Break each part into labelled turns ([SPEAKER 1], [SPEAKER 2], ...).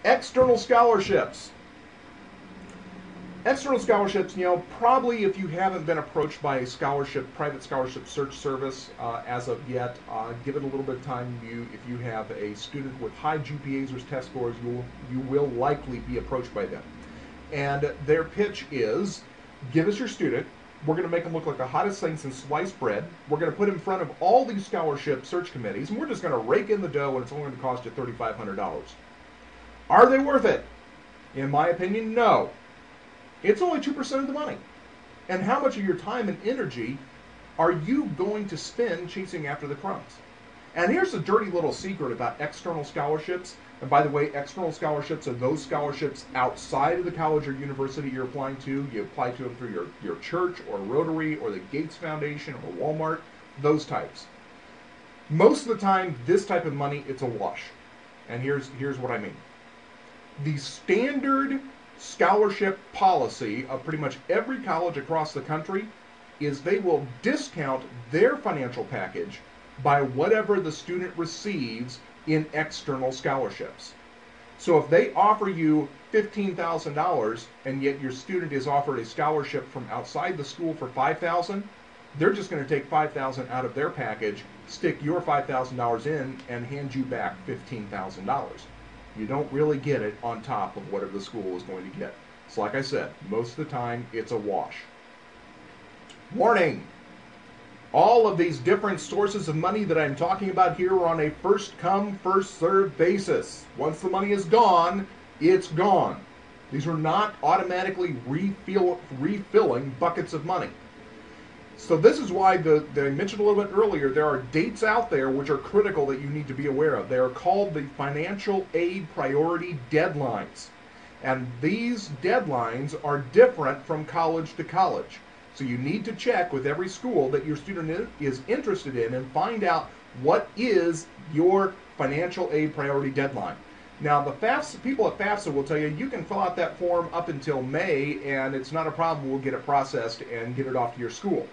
[SPEAKER 1] External scholarships. External scholarships, probably if you haven't been approached by a private scholarship search service as of yet, give it a little bit of time. If you have a student with high GPAs or test scores, you will likely be approached by them. And their pitch is, give us your student. We're going to make them look like the hottest thing since sliced bread. We're going to put in front of all these scholarship search committees, and we're just going to rake in the dough, and it's only going to cost you $3,500. Are they worth it? In my opinion, no. It's only 2% of the money. And how much of your time and energy are you going to spend chasing after the crumbs? And here's a dirty little secret about external scholarships. And by the way, external scholarships are those scholarships outside of the college or university you're applying to. You apply to them through your church or Rotary or the Gates Foundation or Walmart, those types. Most of the time, this type of money, it's a wash. And here's what I mean. The standard scholarship policy of pretty much every college across the country is they will discount their financial package by whatever the student receives in external scholarships. So if they offer you $15,000 and yet your student is offered a scholarship from outside the school for $5,000, they're just going to take $5,000 out of their package, stick your $5,000 in, and hand you back $15,000. You don't really get it on top of whatever the school is going to get. So like I said, most of the time it's a wash. Warning! All of these different sources of money that I'm talking about here are on a first come, first served basis. Once the money is gone, it's gone. These are not automatically refilling buckets of money. So this is why I mentioned a little bit earlier, there are dates out there which are critical that you need to be aware of. They are called the financial aid priority deadlines. And these deadlines are different from college to college. So you need to check with every school that your student is interested in and find out what is your financial aid priority deadline. Now, the people at FAFSA will tell you you can fill out that form up until May, and it's not a problem. We'll get it processed and get it off to your school.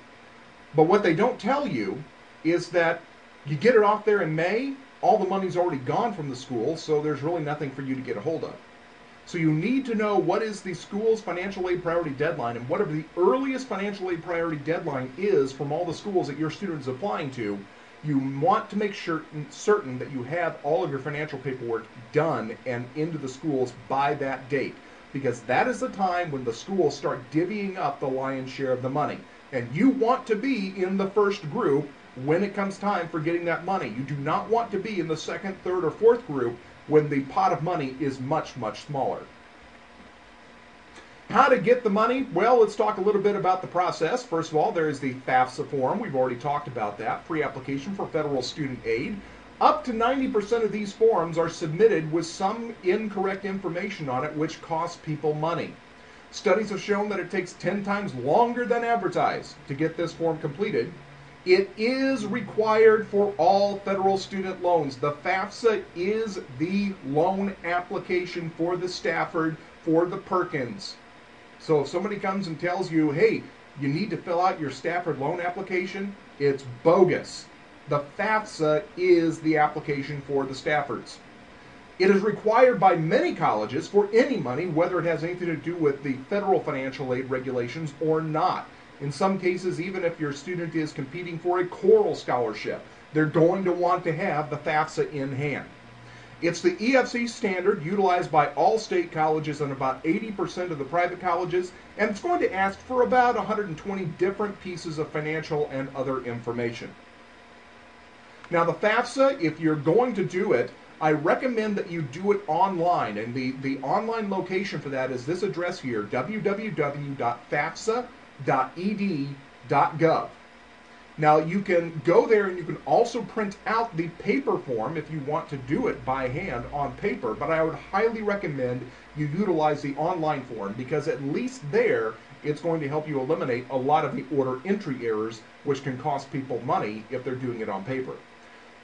[SPEAKER 1] But what they don't tell you is that you get it off there in May, all the money's already gone from the school, so there's really nothing for you to get a hold of. So you need to know what is the school's financial aid priority deadline, and whatever the earliest financial aid priority deadline is from all the schools that your student is applying to, you want to make certain that you have all of your financial paperwork done and into the schools by that date, because that is the time when the schools start divvying up the lion's share of the money. And you want to be in the first group when it comes time for getting that money. You do not want to be in the second, third, or fourth group when the pot of money is much, much smaller. How to get the money? Well, let's talk a little bit about the process. First of all, there is the FAFSA form. We've already talked about that. Pre-application for federal student aid. Up to 90% of these forms are submitted with some incorrect information on it, which costs people money. Studies have shown that it takes 10 times longer than advertised to get this form completed. It is required for all federal student loans. The FAFSA is the loan application for the Stafford, for the Perkins. So if somebody comes and tells you, hey, you need to fill out your Stafford loan application, it's bogus. The FAFSA is the application for the Staffords. It is required by many colleges for any money, whether it has anything to do with the federal financial aid regulations or not. In some cases, even if your student is competing for a choral scholarship, they're going to want to have the FAFSA in hand. It's the EFC standard utilized by all state colleges and about 80% of the private colleges, and it's going to ask for about 120 different pieces of financial and other information. Now, the FAFSA, if you're going to do it, I recommend that you do it online, and the online location for that is this address here, www.fafsa.ed.gov. Now, you can go there and you can also print out the paper form if you want to do it by hand on paper, but I would highly recommend you utilize the online form, because at least there it's going to help you eliminate a lot of the order entry errors, which can cost people money if they're doing it on paper.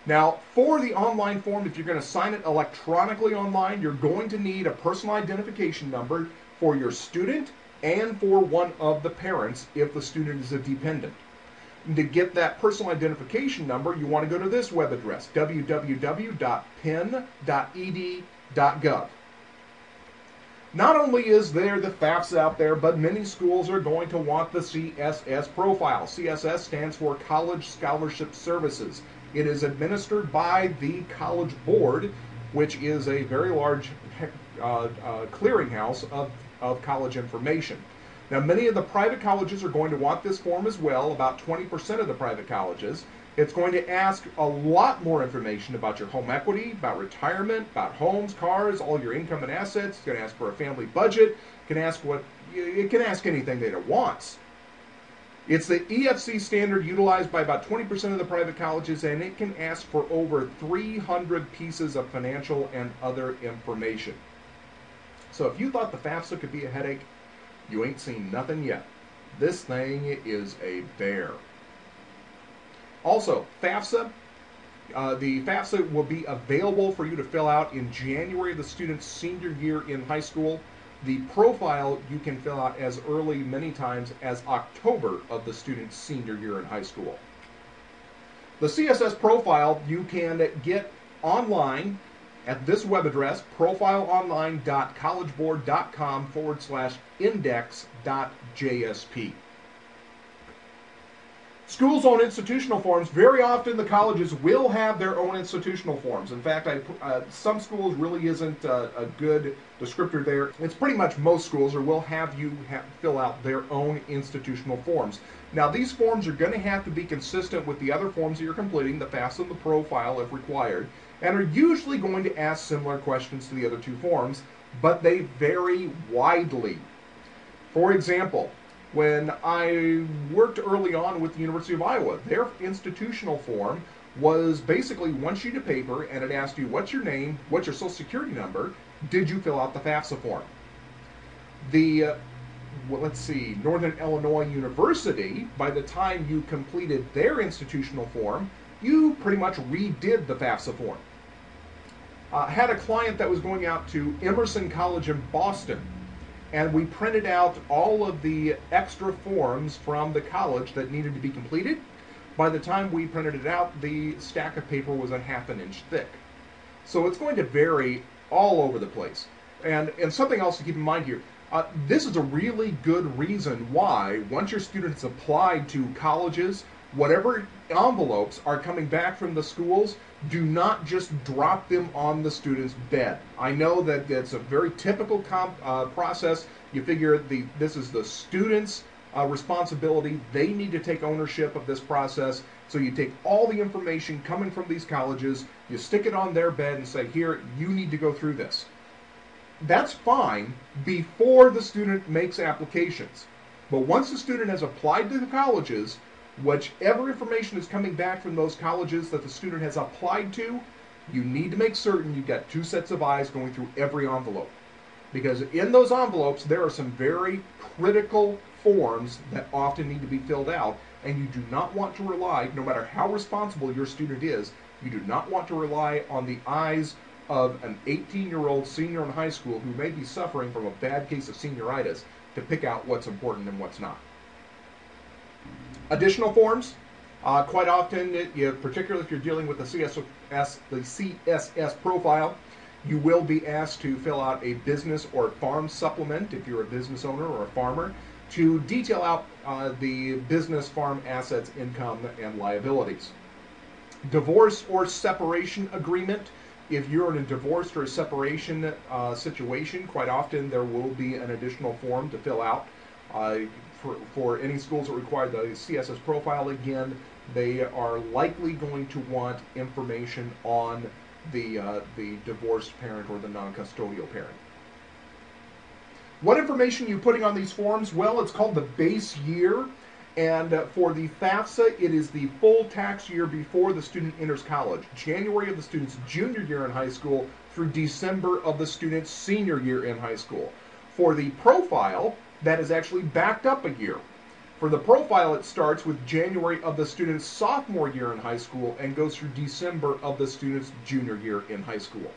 [SPEAKER 1] Now, for the online form, if you're going to sign it electronically online, you're going to need a personal identification number for your student and for one of the parents if the student is a dependent. And to get that personal identification number, you want to go to this web address, www.penn.ed.gov. Not only is there the FAFSA out there, but many schools are going to want the CSS profile. CSS stands for College Scholarship Services. It is administered by the College Board, which is a very large clearinghouse of college information. Now, many of the private colleges are going to want this form as well, about 20% of the private colleges. It's going to ask a lot more information about your home equity, about retirement, about homes, cars, all your income and assets. It's going to ask for a family budget. It can ask anything that it wants. It's the EFC standard utilized by about 20% of the private colleges, and it can ask for over 300 pieces of financial and other information. So if you thought the FAFSA could be a headache, you ain't seen nothing yet. This thing is a bear. Also, FAFSA, the FAFSA will be available for you to fill out in January of the student's senior year in high school. The profile you can fill out as early, many times, as October of the student's senior year in high school. The CSS profile you can get online at this web address, profileonline.collegeboard.com/index.jsp. Schools' own institutional forms, very often the colleges will have their own institutional forms. In fact, some schools really isn't a good descriptor there. It's pretty much most schools will have you fill out their own institutional forms. Now, these forms are going to have to be consistent with the other forms that you're completing, the FAFSA and the profile if required, and are usually going to ask similar questions to the other two forms, but they vary widely. For example, when I worked early on with the University of Iowa, their institutional form was basically one sheet of paper, and it asked you what's your name, what's your social security number, did you fill out the FAFSA form. Northern Illinois University, by the time you completed their institutional form, you pretty much redid the FAFSA form. Had a client that was going out to Emerson College in Boston, and we printed out all of the extra forms from the college that needed to be completed. By the time we printed it out, the stack of paper was a ½ an inch thick. So it's going to vary all over the place. And something else to keep in mind here, this is a really good reason why, once your students applied to colleges, whatever envelopes are coming back from the schools, do not just drop them on the student's bed. I know that it's a very typical process. You figure this is the student's responsibility. They need to take ownership of this process. So you take all the information coming from these colleges, you stick it on their bed and say, here, you need to go through this. That's fine before the student makes applications. But once the student has applied to the colleges, whichever information is coming back from those colleges that the student has applied to, you need to make certain you've got two sets of eyes going through every envelope. Because in those envelopes, there are some very critical forms that often need to be filled out, and you do not want to rely, no matter how responsible your student is, you do not want to rely on the eyes of an 18-year-old senior in high school who may be suffering from a bad case of senioritis to pick out what's important and what's not. Additional forms, quite often, particularly if you're dealing with the CSS profile, you will be asked to fill out a business or farm supplement if you're a business owner or a farmer to detail out the business farm assets, income, and liabilities. Divorce or separation agreement. If you're in a divorce or a separation situation, quite often there will be an additional form to fill out. For any schools that require the CSS profile, again, they are likely going to want information on the divorced parent or the non-custodial parent. What information are you putting on these forms? Well, it's called the base year, and for the FAFSA, it is the full tax year before the student enters college. January of the student's junior year in high school through December of the student's senior year in high school. For the profile, that is actually backed up a year. For the profile, it starts with January of the student's sophomore year in high school and goes through December of the student's junior year in high school.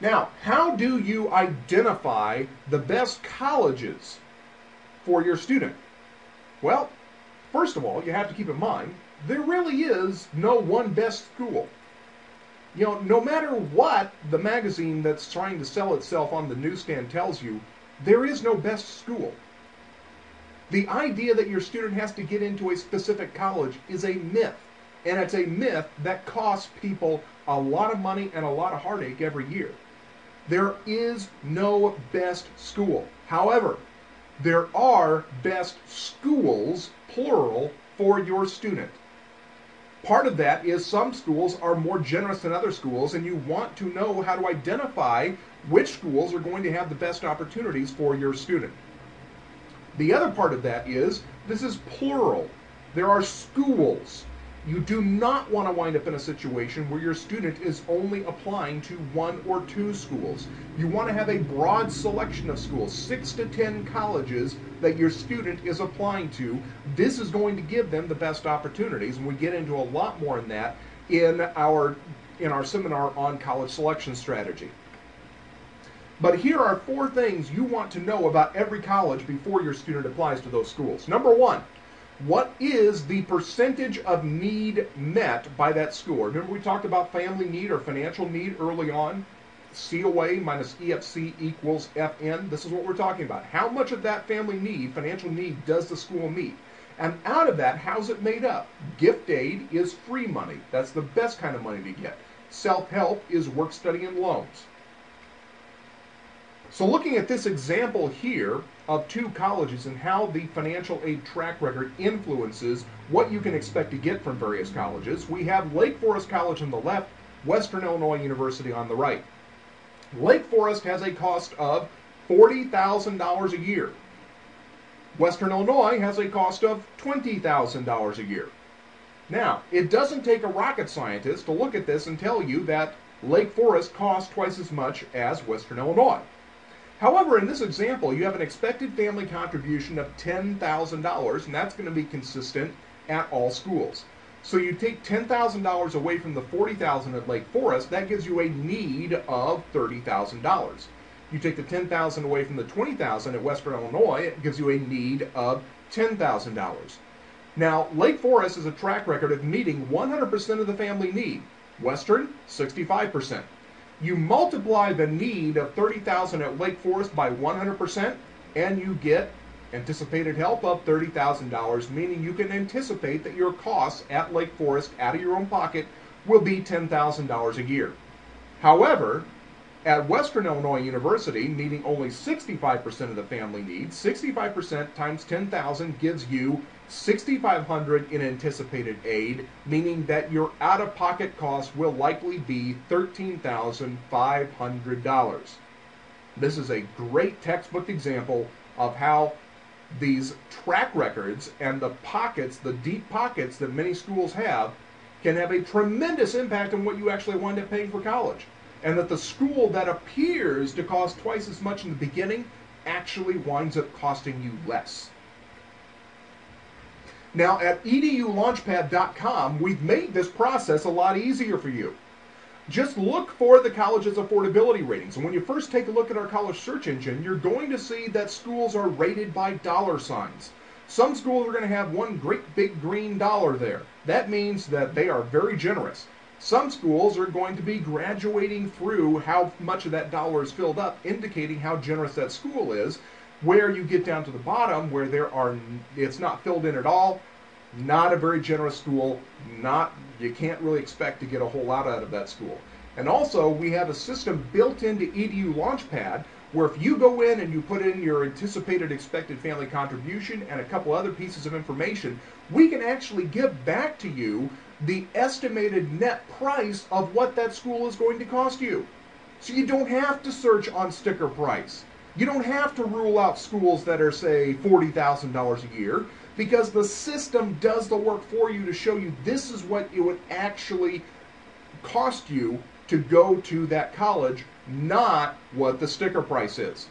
[SPEAKER 1] Now, how do you identify the best colleges for your student? Well, first of all, you have to keep in mind, there really is no one best school. No matter what the magazine that's trying to sell itself on the newsstand tells you, there is no best school. The idea that your student has to get into a specific college is a myth. And it's a myth that costs people a lot of money and a lot of heartache every year. There is no best school. However, there are best schools, plural, for your student. Part of that is some schools are more generous than other schools, and you want to know how to identify which schools are going to have the best opportunities for your student. The other part of that is, this is plural. There are schools. You do not want to wind up in a situation where your student is only applying to 1 or 2 schools. You want to have a broad selection of schools, 6 to 10 colleges that your student is applying to. This is going to give them the best opportunities, and we get into a lot more in that in our seminar on college selection strategy. But here are 4 things you want to know about every college before your student applies to those schools. Number 1, what is the percentage of need met by that school? Remember we talked about family need or financial need early on? COA minus EFC equals FN. This is what we're talking about. How much of that family need, financial need, does the school meet? And out of that, how's it made up? Gift aid is free money. That's the best kind of money to get. Self-help is work, study, and loans. So looking at this example here of 2 colleges and how the financial aid track record influences what you can expect to get from various colleges, we have Lake Forest College on the left, Western Illinois University on the right. Lake Forest has a cost of $40,000 a year. Western Illinois has a cost of $20,000 a year. Now, it doesn't take a rocket scientist to look at this and tell you that Lake Forest costs twice as much as Western Illinois. However, in this example, you have an expected family contribution of $10,000, and that's going to be consistent at all schools. So you take $10,000 away from the $40,000 at Lake Forest, that gives you a need of $30,000. You take the $10,000 away from the $20,000 at Western Illinois, it gives you a need of $10,000. Now, Lake Forest has a track record of meeting 100% of the family need. Western, 65%. You multiply the need of $30,000 at Lake Forest by 100%, and you get anticipated help of $30,000, meaning you can anticipate that your costs at Lake Forest out of your own pocket will be $10,000 a year. However, at Western Illinois University, meeting only 65% of the family needs, 65% times 10,000 gives you $6,500 in anticipated aid, meaning that your out-of-pocket cost will likely be $13,500. This is a great textbook example of how these track records and the pockets, the deep pockets that many schools have, can have a tremendous impact on what you actually wind up paying for college. And that the school that appears to cost twice as much in the beginning actually winds up costing you less. Now at edulaunchpad.com, we've made this process a lot easier for you. Just look for the college's affordability ratings. And when you first take a look at our college search engine, you're going to see that schools are rated by dollar signs. Some schools are going to have one great big green dollar there. That means that they are very generous. Some schools are going to be graduating through how much of that dollar is filled up, indicating how generous that school is. Where you get down to the bottom, where it's not filled in at all, not a very generous school, you can't really expect to get a whole lot out of that school. And also, we have a system built into EDU Launchpad where if you go in and you put in your anticipated expected family contribution and a couple other pieces of information, we can actually give back to you the estimated net price of what that school is going to cost you. So you don't have to search on sticker price. You don't have to rule out schools that are, say, $40,000 a year, because the system does the work for you to show you this is what it would actually cost you to go to that college, not what the sticker price is.